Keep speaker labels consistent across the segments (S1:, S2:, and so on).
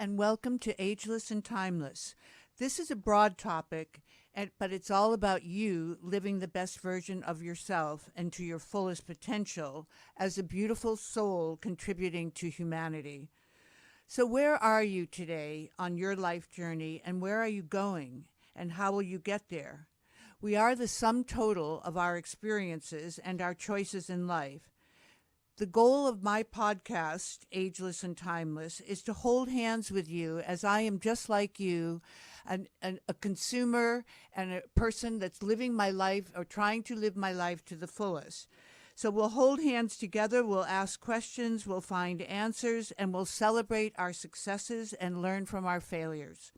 S1: and welcome to Ageless and Timeless. This is a broad topic, but it's all about you living the best version of yourself and to your fullest potential as a beautiful soul contributing to humanity. So, where are you today on your life journey, and where are you going, and how will you get there? We are the sum total of our experiences and our choices in life. The goal of my podcast, Ageless and Timeless, is to hold hands with you as I am just like you, a consumer and a person that's living my life or trying to live my life to the fullest. So we'll hold hands together, we'll ask questions, we'll find answers, and we'll celebrate our successes and learn from our failures.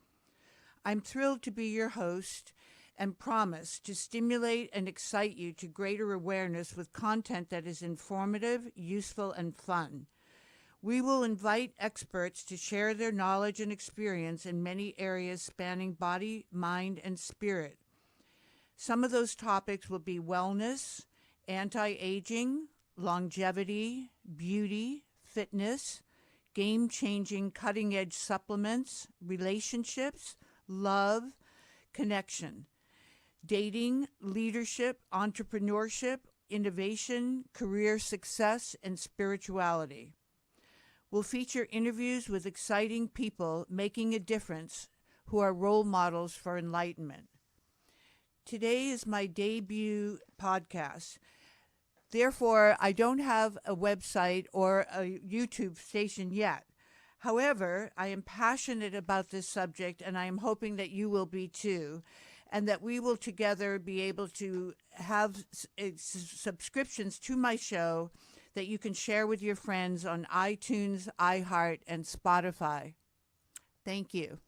S1: I'm thrilled to be your host and promise to stimulate and excite you to greater awareness with content that is informative, useful, and fun. We will invite experts to share their knowledge and experience in many areas spanning body, mind, and spirit. Some of those topics will be wellness, anti-aging, longevity, beauty, fitness, game-changing cutting-edge supplements, relationships, love, connection, dating, leadership, entrepreneurship, innovation, career success, and spirituality. We'll feature interviews with exciting people making a difference who are role models for enlightenment. Today is my debut podcast. Therefore, I don't have a website or a YouTube station yet. However, I am passionate about this subject, and I am hoping that you will be too, and that we will together be able to have subscriptions to my show that you can share with your friends on iTunes, iHeart, and Spotify. Thank you.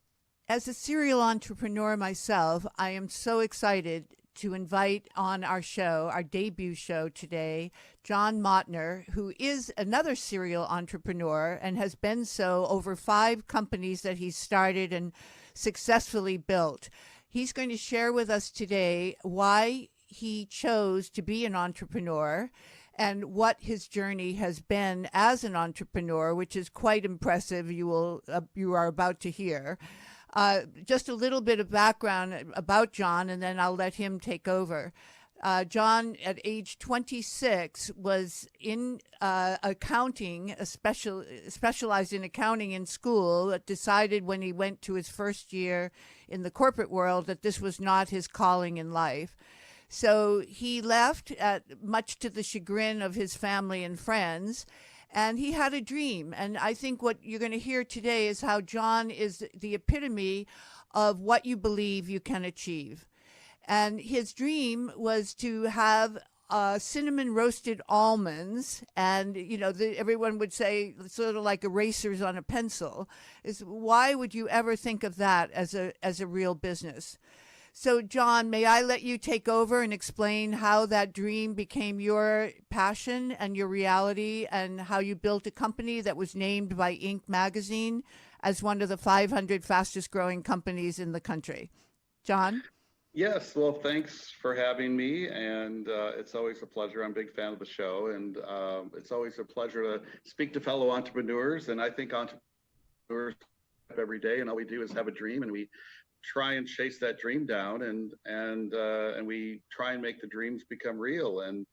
S1: As a serial entrepreneur myself, I am so excited to invite on our show, our debut show today, John Mautner, who is another serial entrepreneur and has been so over 5 companies that he's started and successfully built. He's going to share with us today why he chose to be an entrepreneur and what his journey has been as an entrepreneur, which is quite impressive. You are about to hear. Just a little bit of background about John, and then I'll let him take over. John, at age 26, was in accounting, specialized in accounting in school, decided when he went to his first year in the corporate world that this was not his calling in life. So he left, much to the chagrin of his family and friends, and he had a dream. And I think what you're going to hear today is how John is the epitome of what you believe you can achieve. And his dream was to have cinnamon roasted almonds, and everyone would say sort of like erasers on a pencil. Why would you ever think of that as a real business? So, John, may I let you take over and explain how that dream became your passion and your reality, and how you built a company that was named by Inc. magazine as one of the 500 fastest growing companies in the country? John?
S2: Yes, well, thanks for having me, and it's always a pleasure. I'm a big fan of the show, and it's always a pleasure to speak to fellow entrepreneurs, and I think entrepreneurs every day, and all we do is have a dream, and we try and chase that dream down, and we try and make the dreams become real. And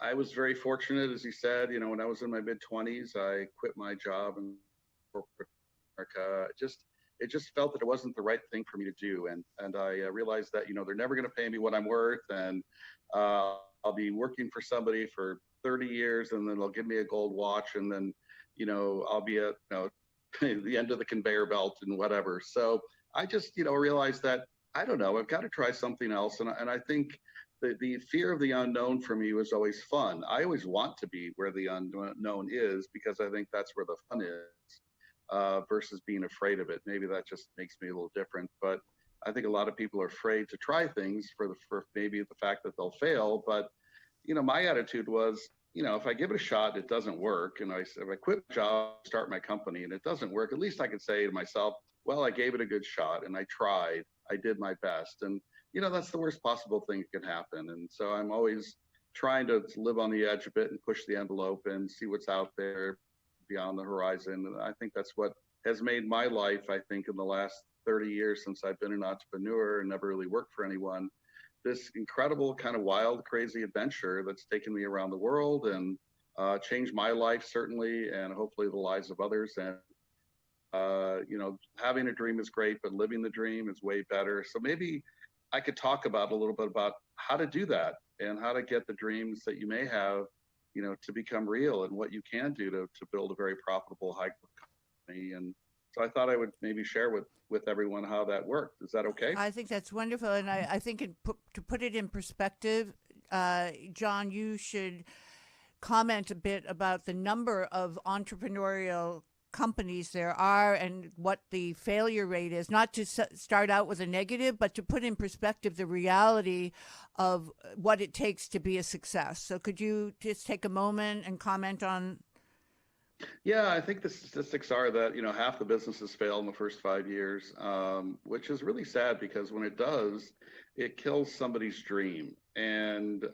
S2: I was very fortunate, as you said, when I was in my mid-20s, I quit my job in corporate America. It just felt that it wasn't the right thing for me to do, and I realized that they're never going to pay me what I'm worth, and I'll be working for somebody for 30 years, and then they'll give me a gold watch, and then I'll be at the end of the conveyor belt and whatever. So I just realized that I don't know, I've got to try something else, and I think the fear of the unknown for me was always fun. I always want to be where the unknown is, because I think that's where the fun is. Versus being afraid of it. Maybe that just makes me a little different, but I think a lot of people are afraid to try things for maybe the fact that they'll fail. But my attitude was, if I give it a shot, it doesn't work, and if I quit my job, start my company, and it doesn't work, at least I can say to myself, well, I gave it a good shot, and I tried, I did my best, and that's the worst possible thing that can happen. And so I'm always trying to live on the edge a bit and push the envelope and see what's out there beyond the horizon. And I think that's what has made my life, I think, in the last 30 years since I've been an entrepreneur and never really worked for anyone, this incredible kind of wild, crazy adventure that's taken me around the world and changed my life certainly, and hopefully the lives of others. And having a dream is great, but living the dream is way better. So maybe I could talk about a little bit about how to do that and how to get the dreams that you may have, to become real, and what you can do to build a very profitable high company. And so I thought I would maybe share with everyone how that worked. Is that okay?
S1: I think that's wonderful. And I think to put it in perspective, John, you should comment a bit about the number of entrepreneurial companies there are and what the failure rate is, not to start out with a negative, but to put in perspective the reality of what it takes to be a success. So could you just take a moment and comment on?
S2: Yeah, I think the statistics are that, half the businesses fail in the first 5 years, which is really sad, because when it does, it kills somebody's dream. And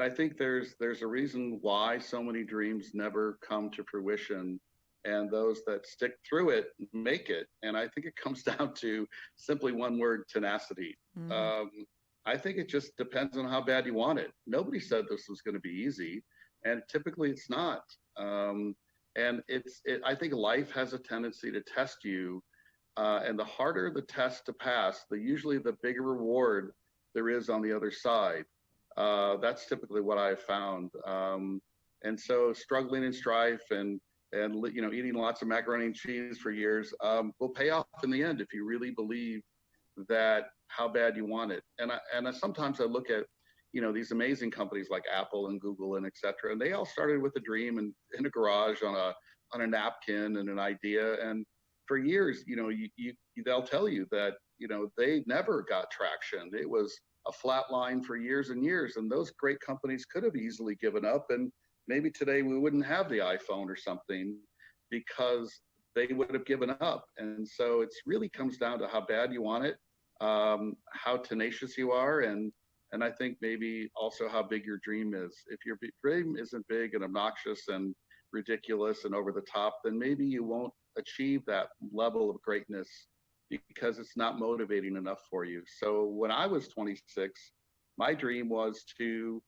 S2: I think there's a reason why so many dreams never come to fruition, and those that stick through it make it. And I think it comes down to simply one word: tenacity.
S1: Mm-hmm.
S2: I think it just depends on how bad you want it. Nobody said this was going to be easy, and typically it's not. And I think life has a tendency to test you, and the harder the test to pass, usually the bigger reward there is on the other side. That's typically what I've found. And so struggling in strife and eating lots of macaroni and cheese for years will pay off in the end if you really believe that how bad you want it. And sometimes I look at these amazing companies like Apple and Google and et cetera, and they all started with a dream and in a garage on a napkin and an idea. And for years, they'll tell you that they never got traction. It was a flat line for years and years, and those great companies could have easily given up, and maybe today we wouldn't have the iPhone or something, because they would have given up. And so it's really comes down to how bad you want it, how tenacious you are, and I think maybe also how big your dream is. If your dream isn't big and obnoxious and ridiculous and over the top, then maybe you won't achieve that level of greatness because it's not motivating enough for you. So when I was 26, my dream was to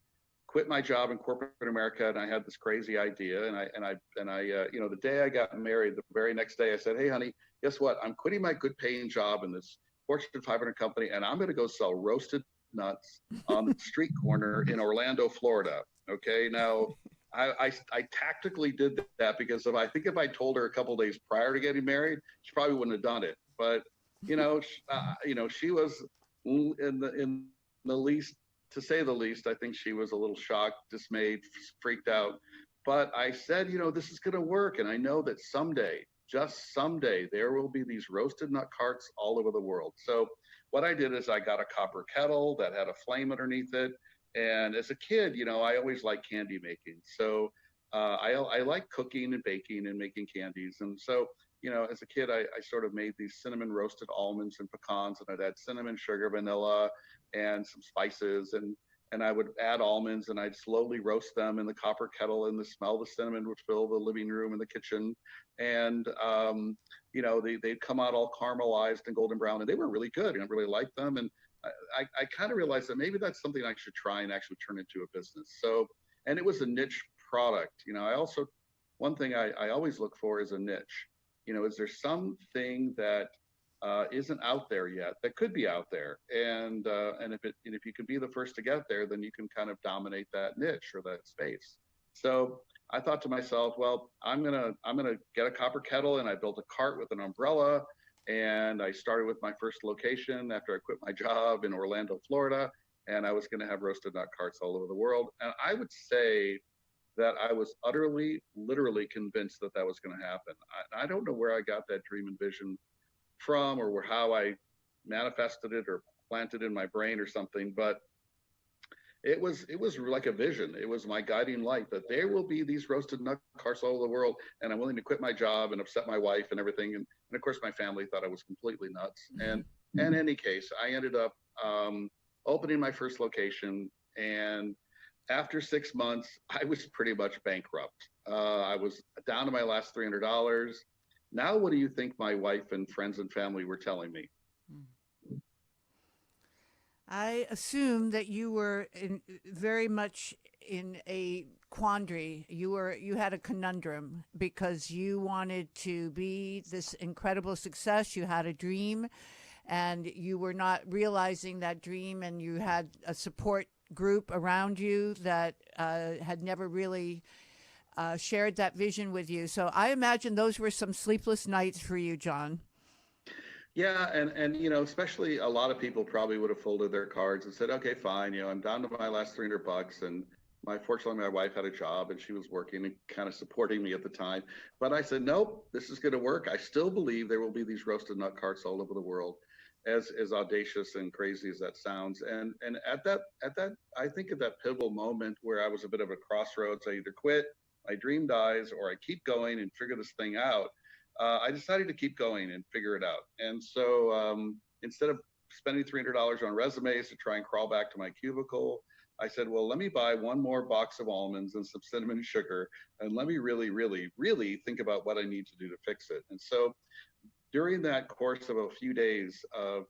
S2: quit my job in corporate America, and I had this crazy idea. And I the day I got married, the very next day, I said, "Hey, honey, guess what? I'm quitting my good-paying job in this Fortune 500 company, and I'm going to go sell roasted nuts on the street corner in Orlando, Florida." Okay, now I tactically did that because if I told her a couple of days prior to getting married, she probably wouldn't have done it. But she was in the least, to say the least, I think she was a little shocked, dismayed, freaked out. But I said, this is going to work, and I know that someday, just someday, there will be these roasted nut carts all over the world. So what I did is I got a copper kettle that had a flame underneath it. And as a kid, I always liked candy making. So I like cooking and baking and making candies. And so, as a kid, I sort of made these cinnamon roasted almonds and pecans, and I'd add cinnamon, sugar, vanilla, and some spices. And I would add almonds, and I'd slowly roast them in the copper kettle, and the smell of the cinnamon would fill the living room and the kitchen. And, they'd come out all caramelized and golden brown, and they were really good, and I really liked them. And I kind of realized that maybe that's something I should try and actually turn into a business. So, and it was a niche product. One thing I always look for is a niche. Is there something that isn't out there yet that could be out there? And if you can be the first to get there, then you can kind of dominate that niche or that space. So I thought to myself, well, I'm gonna get a copper kettle, and I built a cart with an umbrella. And I started with my first location after I quit my job in Orlando, Florida, and I was going to have roasted nut carts all over the world. And I would say that I was utterly, literally convinced that was going to happen. I don't know where I got that dream and vision from, or how I manifested it or planted in my brain or something, but it was like a vision. It was my guiding light that there will be these roasted nut carts all over the world, and I'm willing to quit my job and upset my wife and everything. And of course, my family thought I was completely nuts. And in any case, I ended up opening my first location. And after 6 months, I was pretty much bankrupt. I was down to my last $300. Now, what do you think my wife and friends and family were telling me?
S1: I assume that you were very much in a quandary. You had a conundrum because you wanted to be this incredible success. You had a dream, and you were not realizing that dream, and you had a support group around you that had never really shared that vision with you. So I imagine those were some sleepless nights for you, John.
S2: Yeah, and especially a lot of people probably would have folded their cards and said, okay, fine, I'm down to my last $300, and fortunately my wife had a job and she was working and kind of supporting me at the time. But I said, nope, this is going to work. I still believe there will be these roasted nut carts all over the world, as audacious and crazy as that sounds. And at that I think at that pivotal moment where I was a bit of a crossroads, I either quit, my dream dies, or I keep going and figure this thing out. I decided to keep going and figure it out. And so instead of spending $300 on resumes to try and crawl back to my cubicle, I said, well, let me buy one more box of almonds and some cinnamon sugar, and let me really, really, really think about what I need to do to fix it. And so during that course of a few days of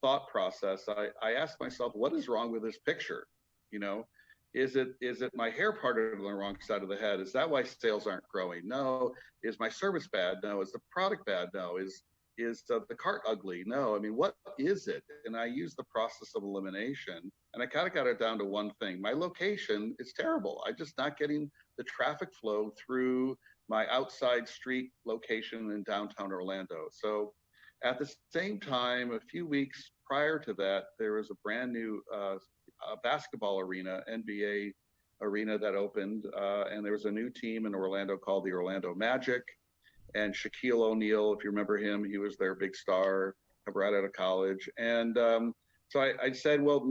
S2: thought process, I asked myself, what is wrong with this picture? You know, is it my hair parted on the wrong side of the head? Is that why sales aren't growing? No. Is my service bad? No. Is the product bad? No. Is the cart ugly? No. I mean, what is it? And I used the process of elimination, and I kind of got it down to one thing. My location is terrible. I'm just not getting the traffic flow through my outside street location in downtown Orlando. So at the same time, a few weeks prior to that, there was a brand new basketball arena, NBA arena that opened, and there was a new team in Orlando called the Orlando Magic. And Shaquille O'Neal, if you remember him, he was their big star right out of college. And so I said, well,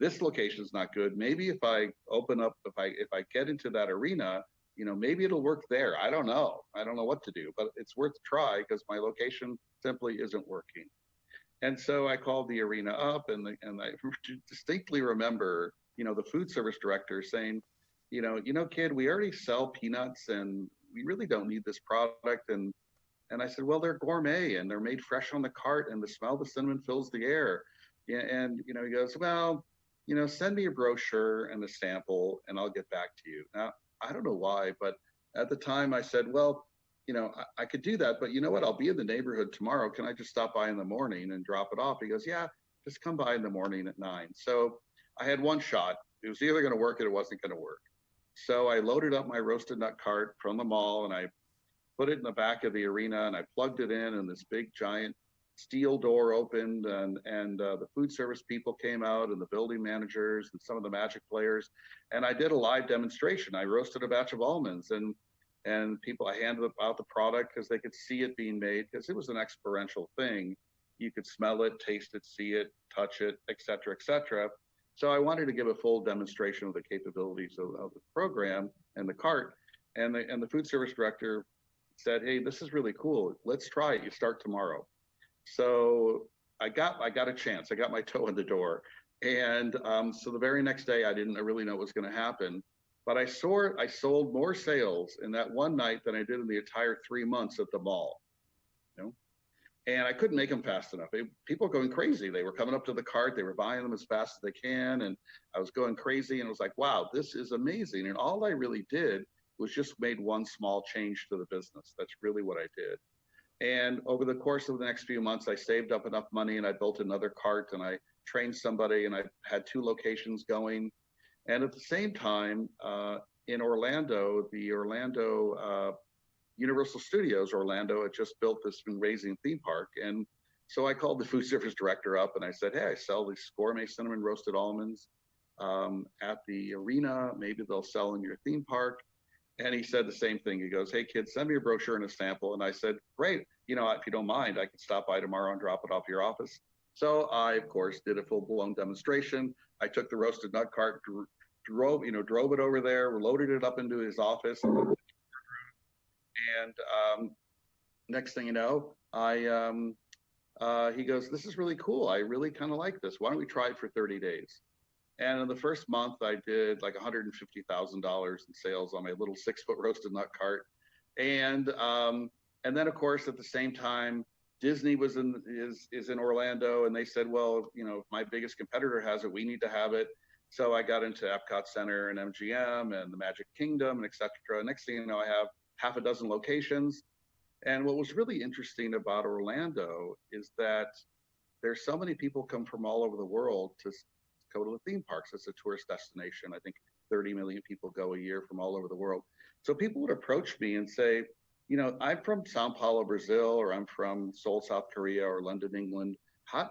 S2: this location is not good. Maybe if I open up, if I get into that arena, maybe it'll work there. I don't know. I don't know what to do, but it's worth a try because my location simply isn't working. And so I called the arena up, and I distinctly remember, the food service director saying, kid, we already sell peanuts, and we really don't need this product. And I said, well, they're gourmet and they're made fresh on the cart, and the smell of the cinnamon fills the air. Yeah, and he goes, well, send me a brochure and a sample, and I'll get back to you. Now, I don't know why, but at the time I said, well, I could do that, but you know what? I'll be in the neighborhood tomorrow. Can I just stop by in the morning and drop it off? He goes, yeah, just come by in the morning at 9. So I had one shot. It was either going to work or it wasn't going to work. So I loaded up my roasted nut cart from the mall, and I put it in the back of the arena, and I plugged it in, and this big giant steel door opened, and the food service people came out, and the building managers and some of the Magic players, and I did a live demonstration. I roasted a batch of almonds, and people, I handed out the product because they could see it being made, because it was an experiential thing. You could smell it, taste it, see it, touch it, et cetera, et cetera. So I wanted to give a full demonstration of the capabilities of the program and the cart. And the food service director said, hey, this is really cool. Let's try it. You start tomorrow. So I got a chance. I got my toe in the door. And so the very next day, I didn't really know what was going to happen. But I sold more sales in that one night than I did in the entire 3 months at the mall. And I couldn't make them fast enough. People were going crazy. They were coming up to the cart. They were buying them as fast as they can. And I was going crazy. And I was like, wow, this is amazing. And all I really did was just made one small change to the business. That's really what I did. And over the course of the next few months, I saved up enough money, and I built another cart, and I trained somebody, and I had 2 locations going. And at the same time, in Orlando, the Orlando Universal Studios Orlando had just built this amazing theme park. And so I called the food service director up, and I said, hey, I sell these gourmet cinnamon roasted almonds at the arena. Maybe they'll sell in your theme park. And he said the same thing. He goes, hey, kids, send me a brochure and a sample. And I said, great. If you don't mind, I can stop by tomorrow and drop it off your office. So I, of course, did a full-blown demonstration. I took the roasted nut cart, drove it over there, loaded it up into his office. And next thing you know, he goes, this is really cool. I really kind of like this. Why don't we try it for 30 days? And in the first month, I did like $150,000 in sales on my little 6-foot roasted nut cart. And And then, of course, at the same time, Disney is in Orlando, and they said, well, if my biggest competitor has it, we need to have it. So I got into Epcot Center and MGM and the Magic Kingdom and et cetera. Next thing you know, I have half a dozen locations. And what was really interesting about Orlando is that there's so many people come from all over the world to go to the theme parks as a tourist destination. I think 30 million people go a year from all over the world. So people would approach me and say, I'm from Sao Paulo, Brazil, or I'm from Seoul, South Korea, or London, England.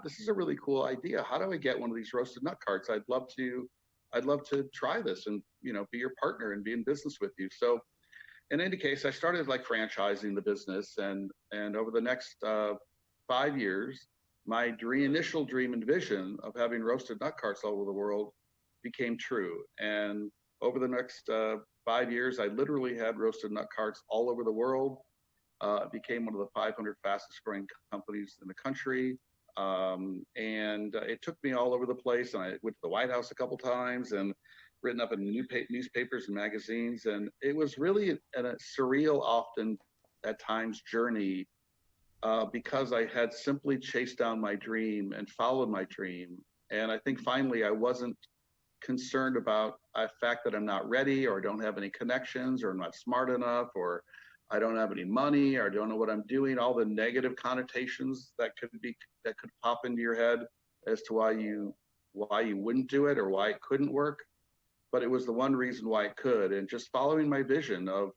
S2: This is a really cool idea. How do I get one of these roasted nut carts? I'd love to try this and, be your partner and be in business with you. So in any case, I started like franchising the business, and over the next 5 years, my initial dream and vision of having roasted nut carts all over the world became true. And over the next 5 years, I literally had roasted nut carts all over the world. Became one of the 500 fastest growing companies in the country. And it took me all over the place. And I went to the White House a couple times and written up in newspapers and magazines. And it was really a surreal, often at times, journey because I had simply chased down my dream and followed my dream. And I think finally I wasn't concerned about the fact that I'm not ready, or don't have any connections, or I'm not smart enough, or I don't have any money, or I don't know what I'm doing. All the negative connotations that could pop into your head as to why you wouldn't do it or why it couldn't work. But it was the one reason why it could, and just following my vision of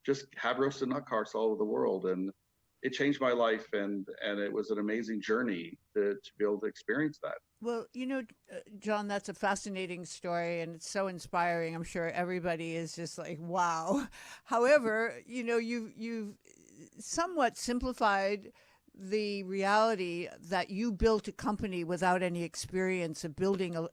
S2: just have roasted nut carts all over the world. And it changed my life, and it was an amazing journey to be able to experience that.
S1: Well, John, that's a fascinating story, and it's so inspiring. I'm sure everybody is just like, wow. However, you've somewhat simplified the reality that you built a company without any experience of building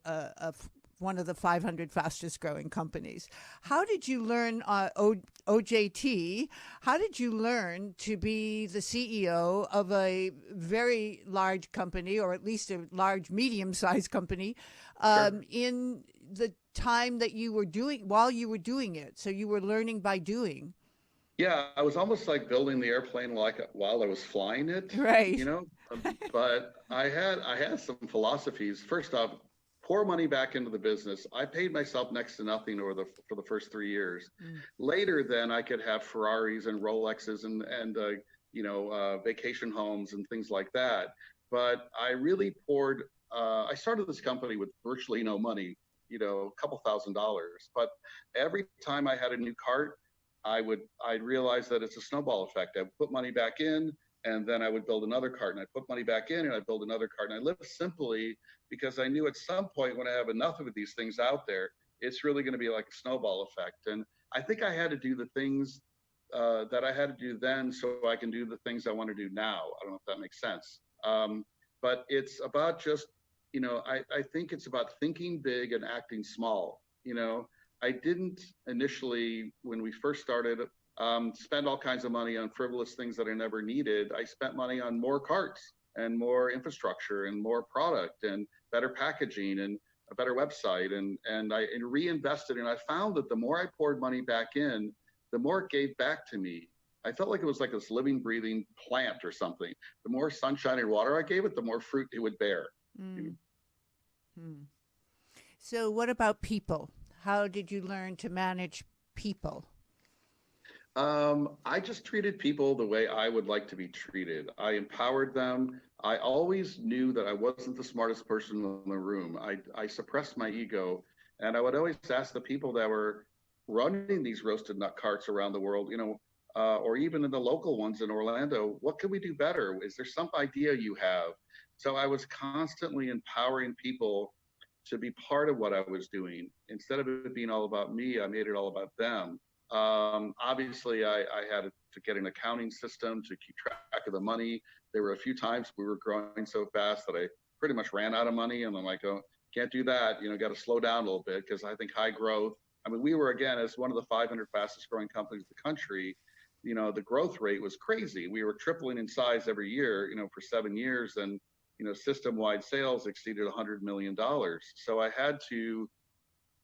S1: one of the 500 fastest growing companies. How did you learn OJT? How did you learn to be the CEO of a very large company, or at least a large, medium-sized company,
S2: Sure.
S1: in the time that while you were doing it? So you were learning by doing.
S2: Yeah, I was almost like building the airplane while I was flying it,
S1: Right.
S2: But I had some philosophies. First off, pour money back into the business. I paid myself next to nothing for the first 3 years. Later, then I could have Ferraris and Rolexes and vacation homes and things like that. But I really poured. I started this company with virtually no money, a couple $1,000s. But every time I had a new cart, I'd realize that it's a snowball effect. I would put money back in, and then I would build another cart, and I'd put money back in, and I'd build another cart. And I lived simply because I knew at some point when I have enough of these things out there, it's really going to be like a snowball effect. And I think I had to do the things that I had to do then so I can do the things I want to do now. I don't know if that makes sense. But it's about just, I think it's about thinking big and acting small. I didn't initially, when we first started, spend all kinds of money on frivolous things that I never needed. I spent money on more carts and more infrastructure and more product and better packaging and a better website. And I reinvested. And I found that the more I poured money back in, the more it gave back to me. I felt like it was like this living, breathing plant or something. The more sunshine and water I gave it, the more fruit it would bear.
S1: So what about people? How did you learn to manage people?
S2: I just treated people the way I would like to be treated. I empowered them. I always knew that I wasn't the smartest person in the room. I suppressed my ego, and I would always ask the people that were running these roasted nut carts around the world, or even in the local ones in Orlando, what could we do better? Is there some idea you have? So I was constantly empowering people to be part of what I was doing. Instead of it being all about me, I made it all about them. Obviously, I had to get an accounting system to keep track of the money. There were a few times we were growing so fast that I pretty much ran out of money, and I'm like, oh, can't do that. Got to slow down a little bit, because I think high growth. I mean, we were, again, as one of the 500 fastest growing companies in the country, the growth rate was crazy. We were tripling in size every year, for 7 years, and system-wide sales exceeded $100 million. So I had to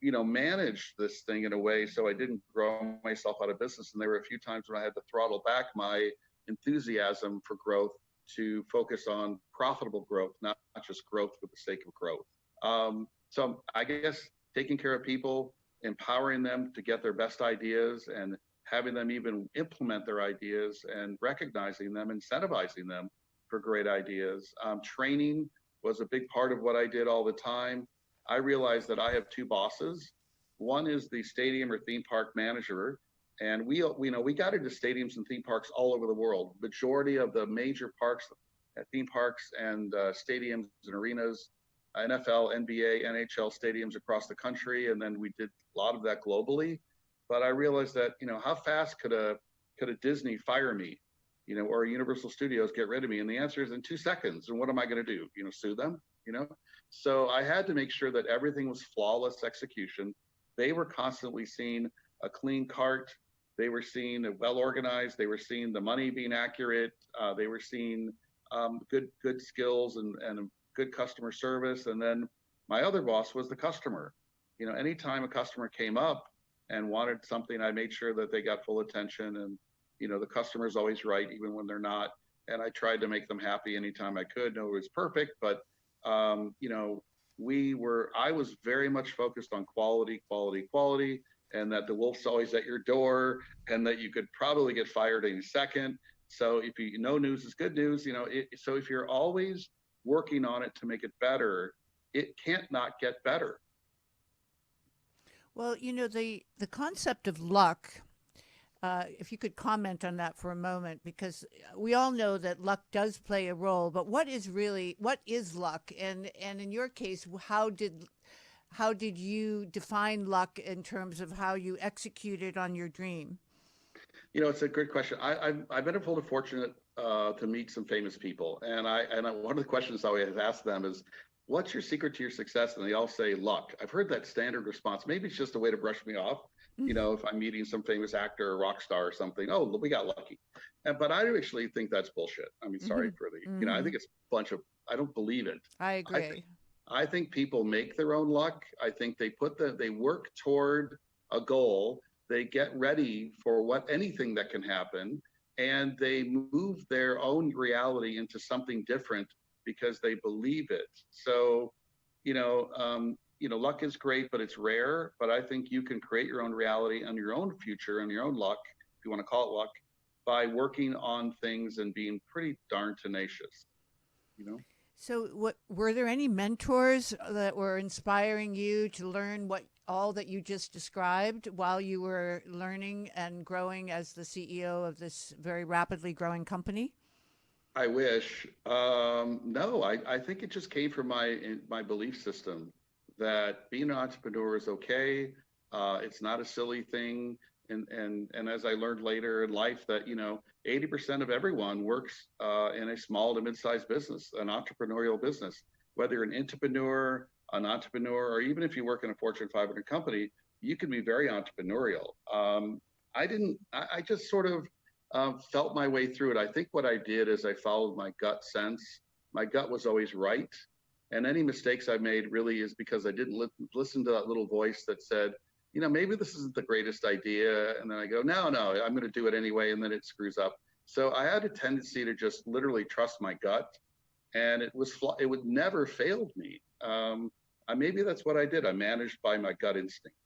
S2: manage this thing in a way so I didn't grow myself out of business. And there were a few times when I had to throttle back my enthusiasm for growth to focus on profitable growth, not just growth for the sake of growth. So I guess taking care of people, empowering them to get their best ideas and having them even implement their ideas and recognizing them, incentivizing them for great ideas. Training was a big part of what I did all the time. I realized that I have two bosses. One is the stadium or theme park manager, and we got into stadiums and theme parks all over the world. Majority of the major parks, theme parks and stadiums and arenas, NFL, NBA, NHL stadiums across the country, and then we did a lot of that globally. But I realized that, how fast could a Disney fire me, or a Universal Studios get rid of me? And the answer is in 2 seconds. And what am I going to do? Sue them? So I had to make sure that everything was flawless execution. They were constantly seeing a clean cart. They were seeing it well organized. They were seeing the money being accurate. They were seeing good skills and good customer service. And then my other boss was the customer. Anytime a customer came up and wanted something, I made sure that they got full attention. And the customer's always right, even when they're not. And I tried to make them happy anytime I could. No, it was perfect, but I was very much focused on quality, and that the wolf's always at your door, and that you could probably get fired any second. So if news is good news, so if you're always working on it to make it better, it can't not get better.
S1: Well, the concept of luck, if you could comment on that for a moment, because we all know that luck does play a role, but what is luck? And in your case, how did you define luck in terms of how you executed on your dream?
S2: It's a good question. I've been fortunate to meet some famous people, and one of the questions I always ask them is, what's your secret to your success? And they all say luck. I've heard that standard response. Maybe it's just a way to brush me off. If I'm meeting some famous actor or rock star or something, oh, we got lucky. But I actually think that's bullshit. I mean, sorry for the, I think it's a bunch of, I don't believe it.
S1: I agree.
S2: I think people make their own luck. I think they work toward a goal. They get ready for anything that can happen, and they move their own reality into something different because they believe it. So, luck is great, but it's rare. But I think you can create your own reality and your own future and your own luck, if you want to call it luck, by working on things and being pretty darn tenacious.
S1: So were there any mentors that were inspiring you to learn all that you just described while you were learning and growing as the CEO of this very rapidly growing company?
S2: I wish. No, I think it just came from my belief system that being an entrepreneur is okay. It's not a silly thing. And as I learned later in life that, 80% of everyone works in a small to mid-sized business, an entrepreneurial business. Whether you're an entrepreneur, or even if you work in a Fortune 500 company, you can be very entrepreneurial. I just sort of felt my way through it. I think what I did is I followed my gut sense. My gut was always right. And any mistakes I made really is because I didn't listen to that little voice that said, maybe this isn't the greatest idea. And then I go, no, I'm going to do it anyway. And then it screws up. So I had a tendency to just literally trust my gut. And it would never failed me. Maybe that's what I did. I managed by my gut instinct.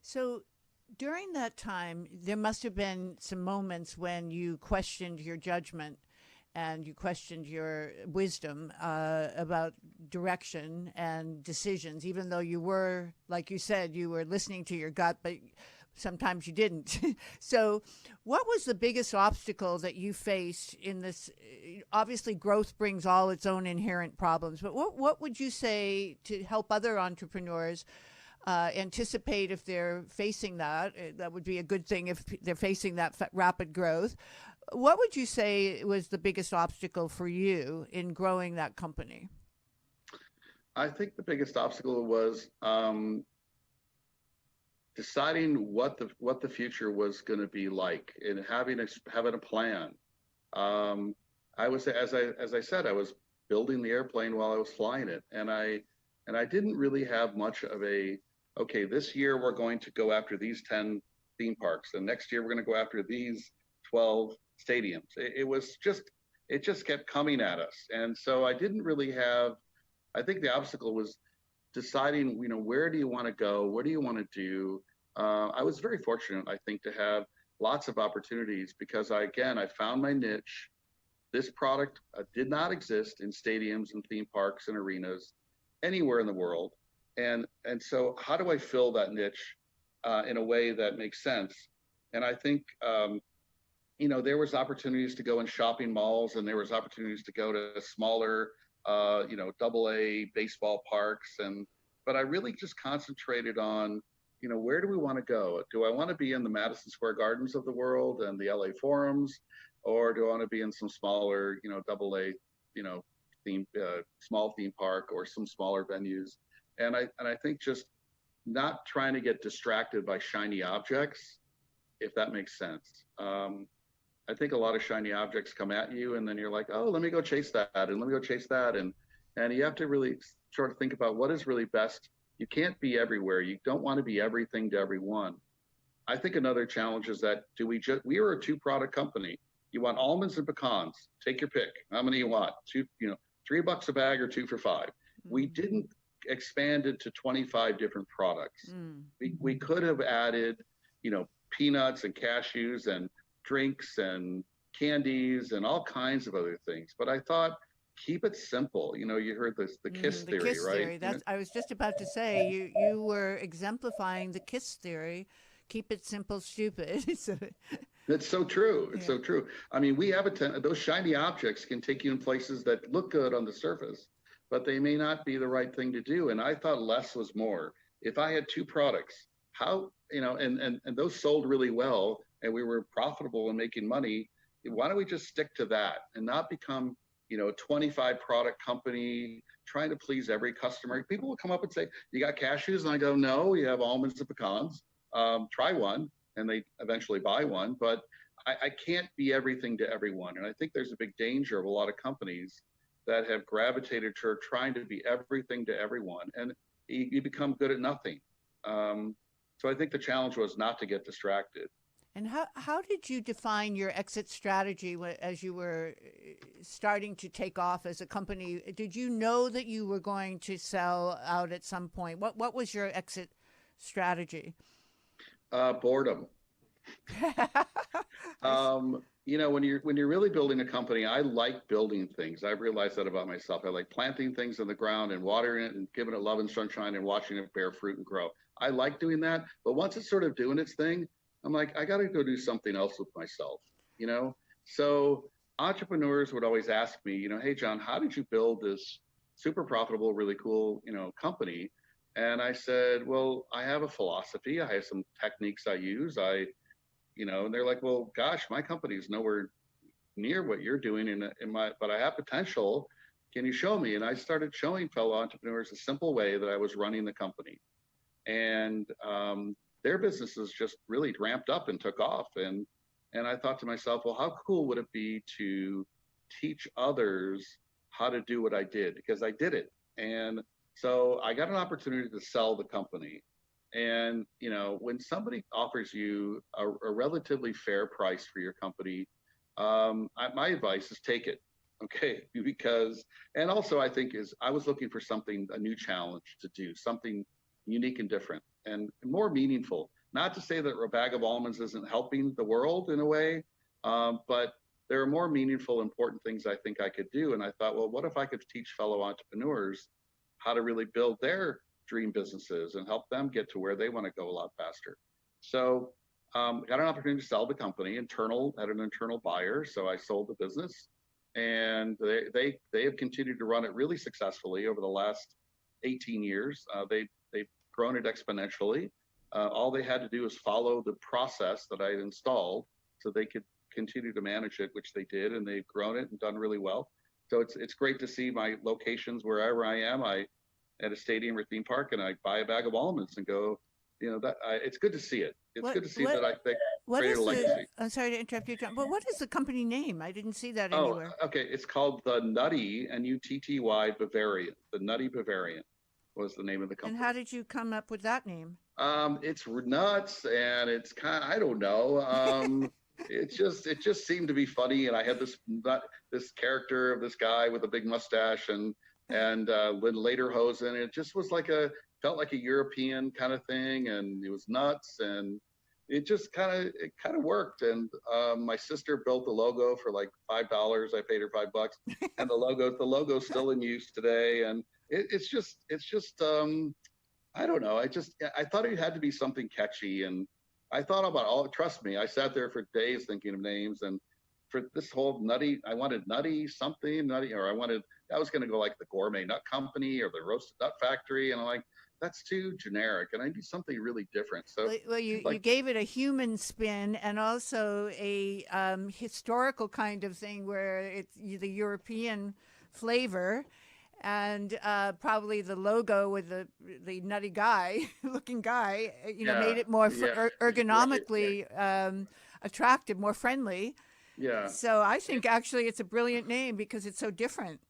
S1: So during that time, there must have been some moments when you questioned your judgment and you questioned your wisdom about direction and decisions, even though you were, like you said, you were listening to your gut, but sometimes you didn't. So what was the biggest obstacle that you faced in this? Obviously, growth brings all its own inherent problems, but what would you say to help other entrepreneurs anticipate if they're facing that? That would be a good thing if they're facing that rapid growth. What would you say was the biggest obstacle for you in growing that company?
S2: I think the biggest obstacle was deciding what the future was going to be like, and having a plan. I was, as I said, I was building the airplane while I was flying it, and I didn't really have much of okay, this year we're going to go after these 10 theme parks, and next year we're going to go after these 12 stadiums. It just kept coming at us. And so I didn't really have, I think the obstacle was deciding, where do you want to go? What do you want to do? I was very fortunate, I think, to have lots of opportunities because I found my niche. This product did not exist in stadiums and theme parks and arenas anywhere in the world. And so how do I fill that niche in a way that makes sense? And I think, there was opportunities to go in shopping malls and there was opportunities to go to smaller, double A baseball parks. But I really just concentrated on, where do we want to go? Do I want to be in the Madison Square Gardens of the world and the LA Forums, or do I want to be in some smaller, double A, theme, small theme park or some smaller venues? And I think just not trying to get distracted by shiny objects, if that makes sense. I think a lot of shiny objects come at you and then you're like, oh, let me go chase that and let me go chase that. And you have to really sort of think about what is really best. You can't be everywhere. You don't want to be everything to everyone. I think another challenge is that we are a 2-product company. You want almonds and pecans, take your pick. How many you want? $3 a bag or 2 for $5. We didn't expand it to 25 different products. We could have added, peanuts and cashews and drinks and candies and all kinds of other things. But I thought, keep it simple. You heard the KISS theory,
S1: KISS
S2: right?
S1: Theory. I was just about to say, you were exemplifying the KISS theory. Keep it simple, stupid.
S2: That's so true. It's so true. I mean, we have those shiny objects can take you in places that look good on the surface, but they may not be the right thing to do. And I thought less was more. If I had 2 products, how, and those sold really well and we were profitable and making money, why don't we just stick to that and not become, a 25 product company trying to please every customer? People will come up and say, you got cashews? And I go, no, we have almonds and pecans. Try one. And they eventually buy one, but I can't be everything to everyone. And I think there's a big danger of a lot of companies that have gravitated toward trying to be everything to everyone, and you become good at nothing. So I think the challenge was not to get distracted.
S1: And how did you define your exit strategy as you were starting to take off as a company? Did you know that you were going to sell out at some point? What was your exit strategy?
S2: Boredom. When you're really building a company, I like building things. I've realized that about myself. I like planting things in the ground and watering it and giving it love and sunshine and watching it bear fruit and grow. I like doing that. But once it's sort of doing its thing, I'm like, I got to go do something else with myself, So entrepreneurs would always ask me, hey, John, how did you build this super profitable, really cool, company? And I said, well, I have a philosophy. I have some techniques I use. And they're like, well, gosh, my company is nowhere near what you're doing but I have potential. Can you show me? And I started showing fellow entrepreneurs a simple way that I was running the company. And their businesses just really ramped up and took off. And I thought to myself, well, how cool would it be to teach others how to do what I did? Because I did it. And so I got an opportunity to sell the company. And, when somebody offers you a relatively fair price for your company, my advice is take it. Okay. And also I think I was looking for a new challenge to do, something unique and different and more meaningful. Not to say that a bag of almonds isn't helping the world in a way, but there are more meaningful, important things I think I could do. And I thought, well, what if I could teach fellow entrepreneurs how to really build their dream businesses and help them get to where they want to go a lot faster. So got an opportunity to sell the company, had an internal buyer. So I sold the business and they have continued to run it really successfully over the last 18 years. They've grown it exponentially. All they had to do is follow the process that I had installed so they could continue to manage it, which they did, and they've grown it and done really well. So it's great to see my locations wherever I am. I at a stadium or theme park, and I buy a bag of almonds and go. It's good to see it. It's good to see that I created a legacy.
S1: I'm sorry to interrupt you, John, but what is the company name? I didn't see that anywhere.
S2: Okay. It's called the Nutty, N-U-T-T-Y Bavarian. The Nutty Bavarian was the name of the company.
S1: And how did you come up with that name?
S2: It's nuts, and it's I don't know. it just seemed to be funny. And I had this character of this guy with a big mustache and later hosen. It just was felt like a European kind of thing, and it was nuts, and it kind of worked. And my sister built the logo for like $5. I paid her $5, and the logo's still in use today. And it's just I don't know. I thought it had to be something catchy, and I thought about trust me, I sat there for days thinking of names, and for this whole nutty, I wanted nutty something, nutty, or I was going to go like the Gourmet Nut Company or the Roasted Nut Factory. And I'm like, that's too generic, and I need something really different. So,
S1: well, you gave it a human spin and also a historical kind of thing where it's the European flavor, and probably the logo with the nutty guy looking guy, made it more ergonomically attractive, more friendly.
S2: Yeah.
S1: So I think actually it's a brilliant name because it's so different.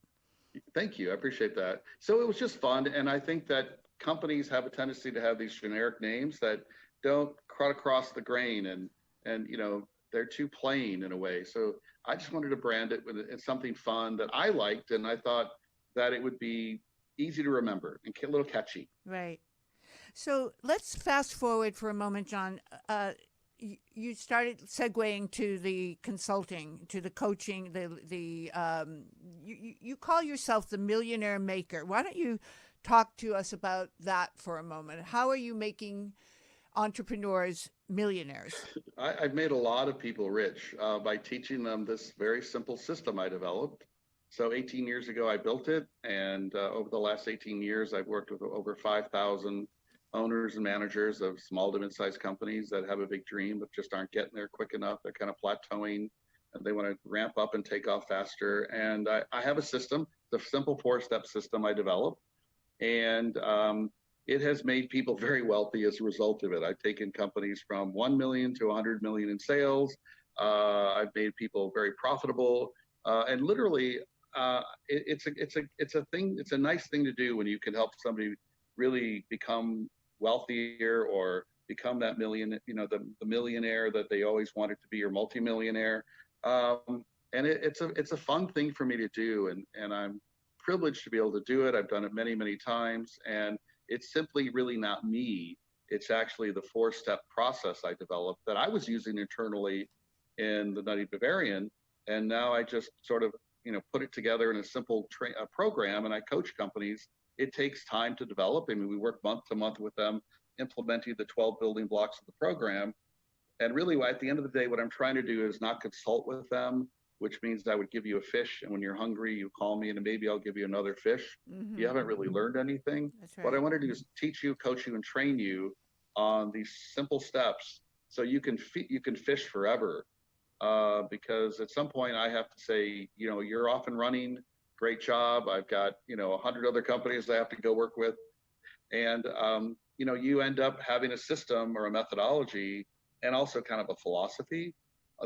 S2: Thank you. I appreciate that. So it was just fun. And I think that companies have a tendency to have these generic names that don't cut across the grain, and they're too plain in a way. So I just wanted to brand it with something fun that I liked, and I thought that it would be easy to remember and a little catchy.
S1: Right. So let's fast forward for a moment, John. You started segueing to the consulting, to the coaching. You call yourself the Millionaire Maker. Why don't you talk to us about that for a moment? How are you making entrepreneurs millionaires?
S2: I've made a lot of people rich by teaching them this very simple system I developed. So 18 years ago, I built it. And over the last 18 years, I've worked with over 5,000 owners and managers of small to mid-sized companies that have a big dream, but just aren't getting there quick enough. They're kind of plateauing, and they want to ramp up and take off faster. And I have a system, the simple 4-step system I developed. And it has made people very wealthy as a result of it. I've taken companies from 1 million to 100 million in sales. I've made people very profitable, and literally, it's a nice thing to do when you can help somebody really become wealthier or become that the millionaire that they always wanted to be, or multimillionaire. And it's a fun thing for me to do, and I'm privileged to be able to do it. I've done it many, many times, and it's simply really not me. It's actually the 4-step process I developed that I was using internally in the Nutty Bavarian, and now I just sort of put it together in a simple program, and I coach companies. It takes time to develop. I mean, we work month to month with them, implementing the 12 building blocks of the program. And really, at the end of the day, what I'm trying to do is not consult with them, which means I would give you a fish, and when you're hungry, you call me, and maybe I'll give you another fish.
S1: Mm-hmm.
S2: You haven't really learned anything.
S1: That's right.
S2: What I want to do is teach you, coach you, and train you on these simple steps so you can fish forever. Because at some point I have to say, you're off and running. Great job. I've got 100 other companies I have to go work with, and you end up having a system or a methodology, and also kind of a philosophy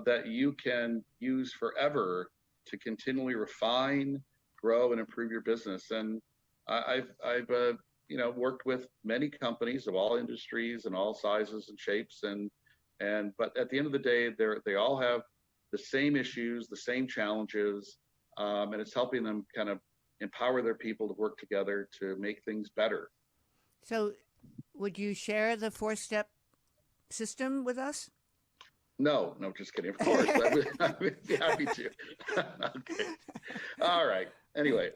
S2: that you can use forever to continually refine, grow, and improve your business. And I've worked with many companies of all industries and all sizes and shapes, but at the end of the day, they all have the same issues, the same challenges, and it's helping them kind of empower their people to work together to make things better.
S1: So would you share the 4-step system with us?
S2: No, just kidding. Of course, I would be happy to. Okay. All right. Anyway,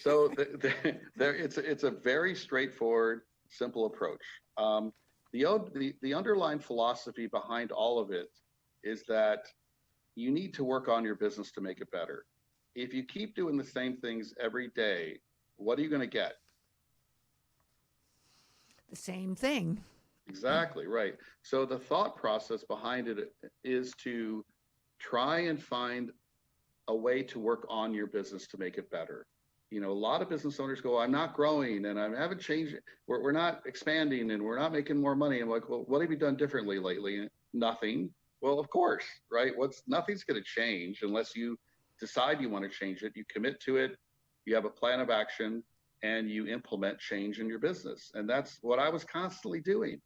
S2: so it's a very straightforward, simple approach. The underlying philosophy behind all of it is that you need to work on your business to make it better. If you keep doing the same things every day, what are you going to get?
S1: The same thing.
S2: Exactly, right. So the thought process behind it is to try and find a way to work on your business to make it better. A lot of business owners go, I'm not growing, and I haven't changed. We're not expanding, and we're not making more money. I'm like, well, what have you done differently lately? Nothing. Well, of course, right? Nothing's going to change unless you decide you want to change it. You commit to it. You have a plan of action, and you implement change in your business. And that's what I was constantly doing.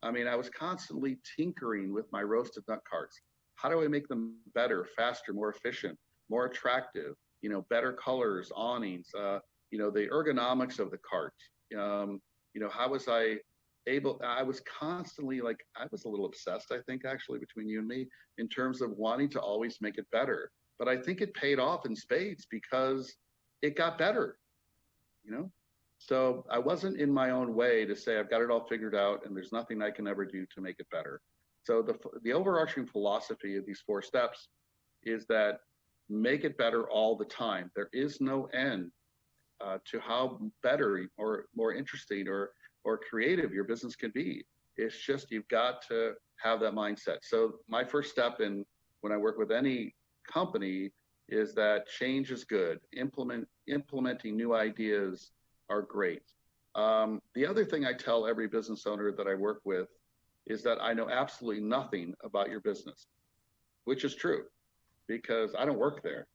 S2: I mean, I was constantly tinkering with my roasted nut carts. how do I make them better, faster, more efficient, more attractive, better colors, awnings, the ergonomics of the cart. How was I was constantly I was a little obsessed, I think, actually, between you and me, in terms of wanting to always make it better. But I think it paid off in spades because it got better, you know? So I wasn't in my own way to say I've got it all figured out and there's nothing I can ever do to make it better. So the overarching philosophy of these 4 steps is that make it better all the time. There is no end to how better or more interesting or creative your business can be. It's just you've got to have that mindset. So my first step when I work with any company is that change is good. Implementing new ideas are great. The other thing I tell every business owner that I work with is that I know absolutely nothing about your business, which is true because I don't work there.